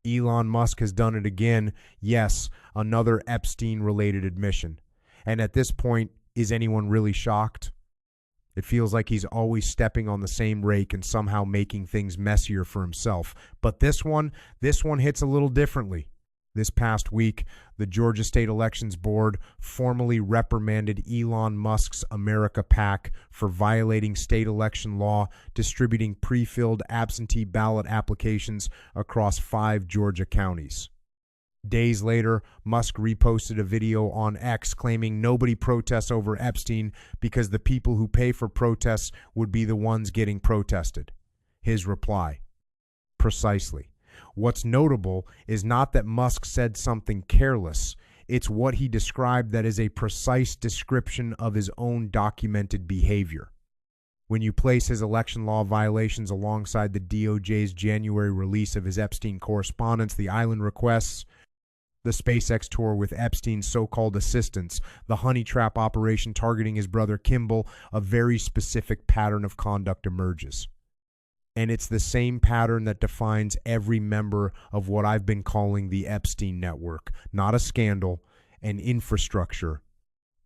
Elon Musk has done it again. Yes, another Epstein-related admission. And at this point, is anyone really shocked? It feels like he's always stepping on the same rake and somehow making things messier for himself. But this one hits a little differently. This past week, the Georgia State Elections Board formally reprimanded Elon Musk's America PAC for violating state election law, distributing pre-filled absentee ballot applications across 5 Georgia counties. Days later, Musk reposted a video on X claiming nobody protests over Epstein because the people who pay for protests would be the ones getting protested. His reply: precisely. What's notable is not that Musk said something careless. It's what he described that is a precise description of his own documented behavior. When you place his election law violations alongside the DOJ's January release of his Epstein correspondence, the island requests, the SpaceX tour with Epstein's so-called assistants, the honey trap operation targeting his brother Kimball, a very specific pattern of conduct emerges. And it's the same pattern that defines every member of what I've been calling the Epstein network, not a scandal, an infrastructure.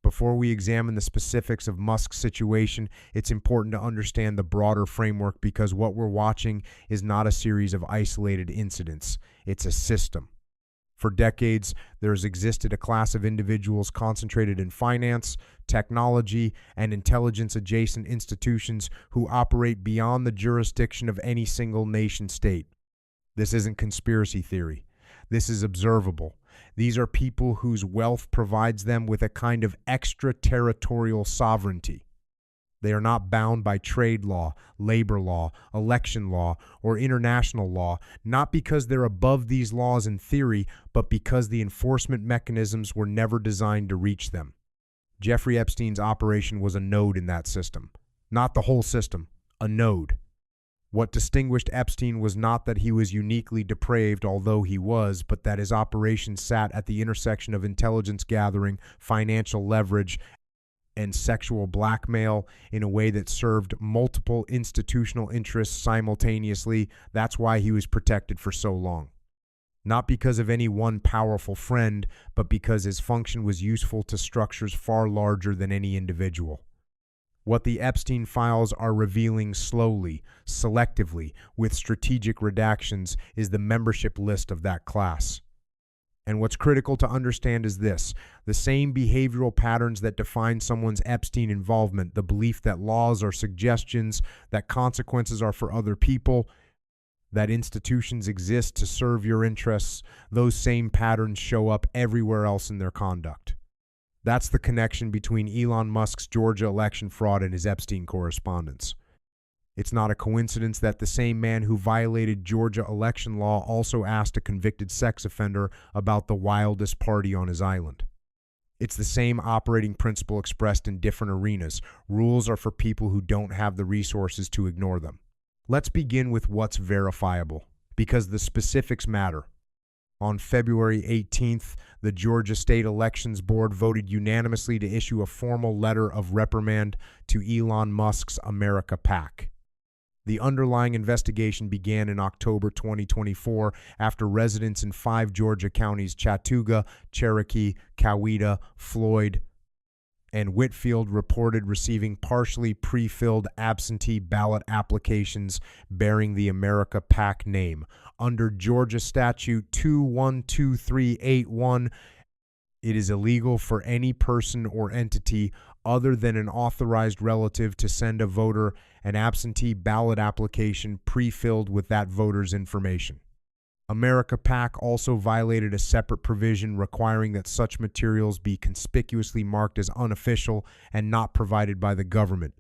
Before we examine the specifics of Musk's situation, it's important to understand the broader framework because what we're watching is not a series of isolated incidents. It's a system. For decades, there has existed a class of individuals concentrated in finance, technology, and intelligence-adjacent institutions who operate beyond the jurisdiction of any single nation-state. This isn't conspiracy theory. This is observable. These are people whose wealth provides them with a kind of extraterritorial sovereignty. They are not bound by trade law, labor law, election law, or international law, not because they're above these laws in theory, but because the enforcement mechanisms were never designed to reach them. Jeffrey Epstein's operation was a node in that system. Not the whole system, a node. What distinguished Epstein was not that he was uniquely depraved, although he was, but that his operation sat at the intersection of intelligence gathering, financial leverage, and sexual blackmail in a way that served multiple institutional interests simultaneously. That's why he was protected for so long. Not because of any one powerful friend, but because his function was useful to structures far larger than any individual. What the Epstein files are revealing slowly, selectively, with strategic redactions is the membership list of that class. And what's critical to understand is this: the same behavioral patterns that define someone's Epstein involvement, the belief that laws are suggestions, that consequences are for other people, that institutions exist to serve your interests, those same patterns show up everywhere else in their conduct. That's the connection between Elon Musk's Georgia election fraud and his Epstein correspondence. It's not a coincidence that the same man who violated Georgia election law also asked a convicted sex offender about the wildest party on his island. It's the same operating principle expressed in different arenas. Rules are for people who don't have the resources to ignore them. Let's begin with what's verifiable, because the specifics matter. On February 18th, the Georgia State Elections Board voted unanimously to issue a formal letter of reprimand to Elon Musk's America PAC. The underlying investigation began in October 2024 after residents in 5 Georgia counties, Chattooga, Cherokee, Coweta, Floyd, and Whitfield, reported receiving partially pre-filled absentee ballot applications bearing the America PAC name. Under Georgia Statute 212381, it is illegal for any person or entity other than an authorized relative to send a voter an absentee ballot application pre-filled with that voter's information. America PAC also violated a separate provision requiring that such materials be conspicuously marked as unofficial and not provided by the government.